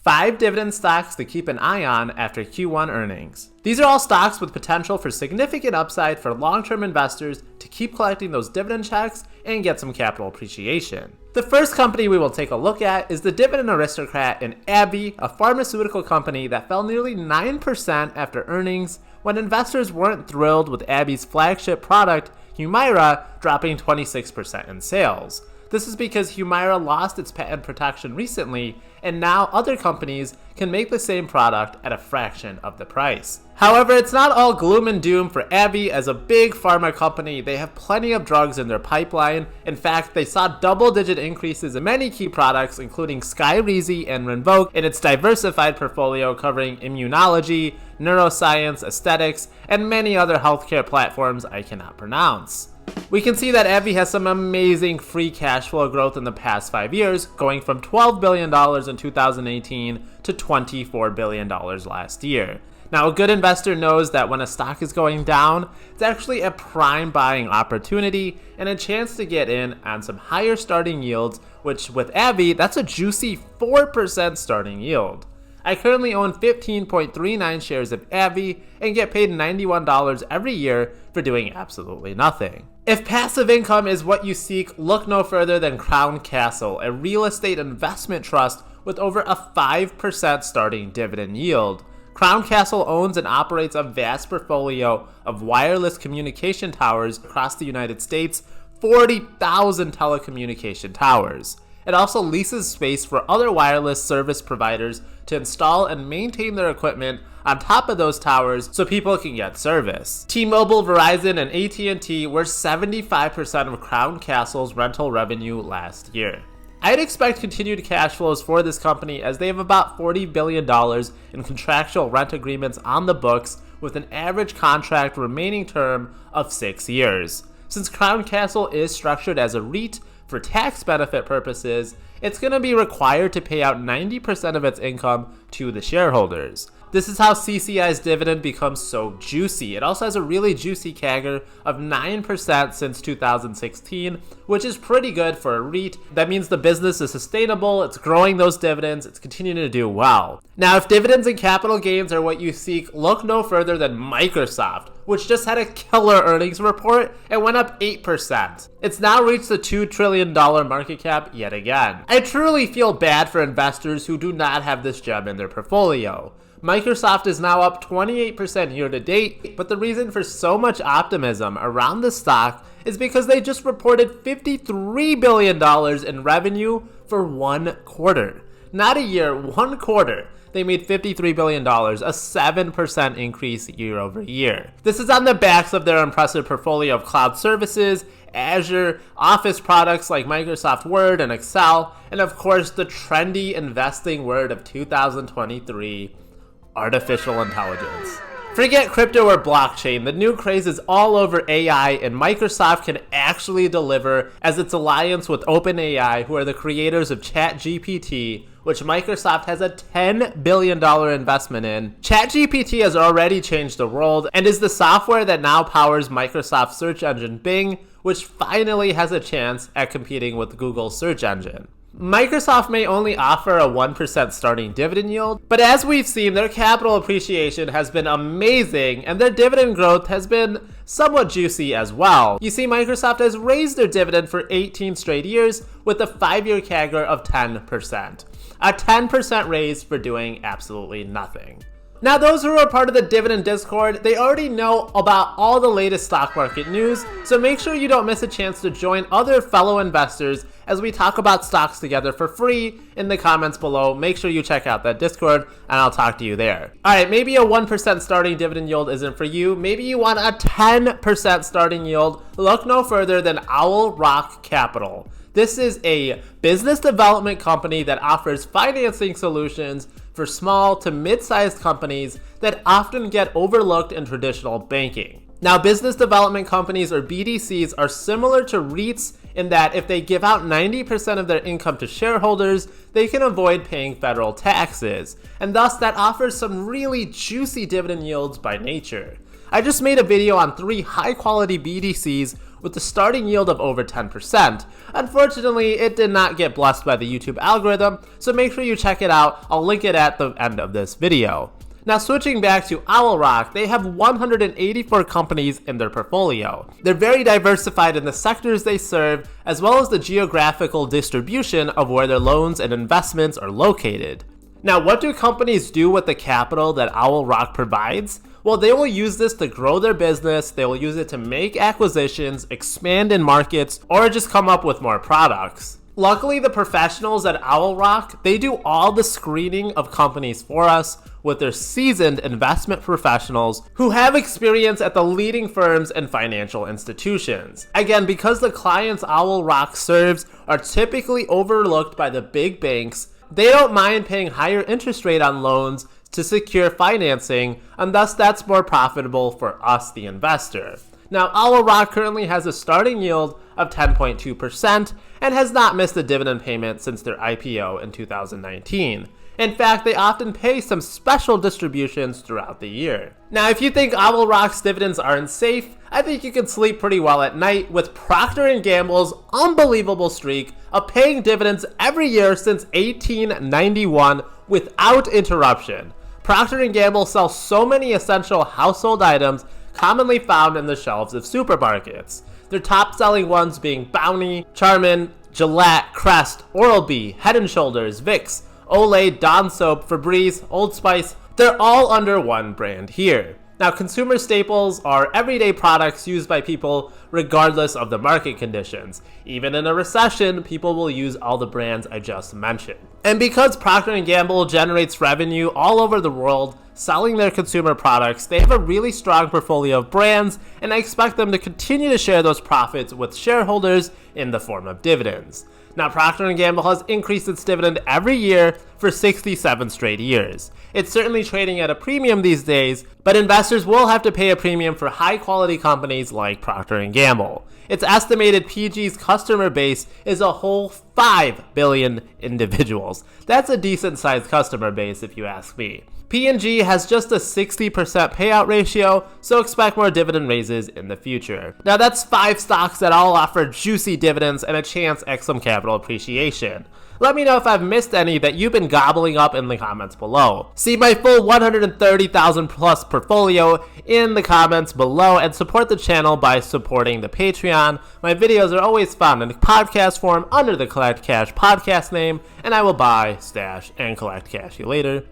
5 dividend stocks to keep an eye on after Q1 earnings. These are all stocks with potential for significant upside for long-term investors to keep collecting those dividend checks and get some capital appreciation. The first company we will take a look at is the dividend aristocrat in AbbVie, a pharmaceutical company that fell nearly 9% after earnings when investors weren't thrilled with AbbVie's flagship product, Humira, dropping 26% in sales. This is because Humira lost its patent protection recently, and now other companies can make the same product at a fraction of the price. However, it's not all gloom and doom for AbbVie. As a big pharma company, they have plenty of drugs in their pipeline. In fact, they saw double-digit increases in many key products, including Skyrizi and Rinvoq, in its diversified portfolio covering immunology, neuroscience, aesthetics, and many other healthcare platforms I cannot pronounce. We can see that AbbVie has some amazing free cash flow growth in the past 5 years, going from $12 billion in 2018 to $24 billion last year. Now, a good investor knows that when a stock is going down, it's actually a prime buying opportunity and a chance to get in on some higher starting yields, which with AbbVie, that's a juicy 4% starting yield. I currently own 15.39 shares of AbbVie and get paid $91 every year for doing absolutely nothing. If passive income is what you seek, look no further than Crown Castle, a real estate investment trust with over a 5% starting dividend yield. Crown Castle owns and operates a vast portfolio of wireless communication towers across the United States, 40,000 telecommunication towers. It also leases space for other wireless service providers to install and maintain their equipment on top of those towers so people can get service. T-Mobile, Verizon, and AT&T were 75% of Crown Castle's rental revenue last year. I'd expect continued cash flows for this company as they have about $40 billion in contractual rent agreements on the books with an average contract remaining term of 6 years. Since Crown Castle is structured as a REIT, for tax benefit purposes, it's going to be required to pay out 90% of its income to the shareholders. This is how CCI's dividend becomes so juicy. It also has a really juicy CAGR of 9% since 2016, which is pretty good for a REIT. That means the business is sustainable, it's growing those dividends, it's continuing to do well. Now, if dividends and capital gains are what you seek, look no further than Microsoft, which just had a killer earnings report and went up 8%. It's now reached the $2 trillion market cap yet again. I truly feel bad for investors who do not have this gem in their portfolio. Microsoft is now up 28% year to date, but the reason for so much optimism around the stock is because they just reported $53 billion in revenue for 1 quarter. Not a year, 1 quarter. They made $53 billion, a 7% increase year over year. This is on the backs of their impressive portfolio of cloud services, Azure, Office products like Microsoft Word and Excel, and of course the trendy investing word of 2023, artificial intelligence. Forget crypto or blockchain, the new craze is all over AI, and Microsoft can actually deliver as its alliance with OpenAI, who are the creators of ChatGPT, which Microsoft has a $10 billion investment in. ChatGPT has already changed the world and is the software that now powers Microsoft's search engine Bing, which finally has a chance at competing with Google's search engine. Microsoft may only offer a 1% starting dividend yield, but as we've seen, their capital appreciation has been amazing and their dividend growth has been somewhat juicy as well. You see, Microsoft has raised their dividend for 18 straight years with a 5-year CAGR of 10%. A 10% raise for doing absolutely nothing. Now, those who are part of the Dividend Discord, they already know about all the latest stock market news, so make sure you don't miss a chance to join other fellow investors as we talk about stocks together for free in the comments below. Make sure you check out that Discord, and I'll talk to you there. Alright, maybe a 1% starting dividend yield isn't for you. Maybe you want a 10% starting yield. Look no further than Owl Rock Capital. This is a business development company that offers financing solutions for small to mid-sized companies that often get overlooked in traditional banking. Now, business development companies, or BDCs, are similar to REITs in that if they give out 90% of their income to shareholders, they can avoid paying federal taxes, and thus that offers some really juicy dividend yields by nature. I just made a video on 3 high-quality BDCs with a starting yield of over 10%. Unfortunately, it did not get blessed by the YouTube algorithm, so make sure you check it out. I'll link it at the end of this video. Now switching back to Owl Rock, they have 184 companies in their portfolio. They're very diversified in the sectors they serve, as well as the geographical distribution of where their loans and investments are located. Now, what do companies do with the capital that Owl Rock provides? Well, they will use this to grow their business, they will use it to make acquisitions, expand in markets, or just come up with more products. Luckily, the professionals at Owl Rock, they do all the screening of companies for us with their seasoned investment professionals who have experience at the leading firms and financial institutions. Again, because the clients Owl Rock serves are typically overlooked by the big banks, they don't mind paying higher interest rate on loans to secure financing, and thus that's more profitable for us, the investor. Now, Owl Rock currently has a starting yield of 10.2% and has not missed a dividend payment since their IPO in 2019. In fact, they often pay some special distributions throughout the year. Now, if you think Owl Rock's dividends aren't safe, I think you can sleep pretty well at night with Procter & Gamble's unbelievable streak of paying dividends every year since 1891 without interruption. Procter & Gamble sells so many essential household items commonly found in the shelves of supermarkets. Their top-selling ones being Bounty, Charmin, Gillette, Crest, Oral-B, Head & Shoulders, Vicks, Olay, Dawn Soap, Febreze, Old Spice. They're all under one brand here. Now, consumer staples are everyday products used by people regardless of the market conditions. Even in a recession, people will use all the brands I just mentioned. And because Procter & Gamble generates revenue all over the world selling their consumer products, they have a really strong portfolio of brands, and I expect them to continue to share those profits with shareholders in the form of dividends. Now, Procter & Gamble has increased its dividend every year for 67 straight years. It's certainly trading at a premium these days, but investors will have to pay a premium for high-quality companies like Procter & Gamble. Its estimated PG's customer base is a whole 5 billion individuals. That's a decent-sized customer base if you ask me. P&G has just a 60% payout ratio, so expect more dividend raises in the future. Now that's 5 stocks that all offer juicy dividends and a chance at some capital appreciation. Let me know if I've missed any that you've been gobbling up in the comments below. See my full 130,000 plus portfolio in the comments below, and support the channel by supporting the Patreon. My videos are always found in podcast form under the Collect Cash podcast name, and I will buy, stash, and collect cash you later.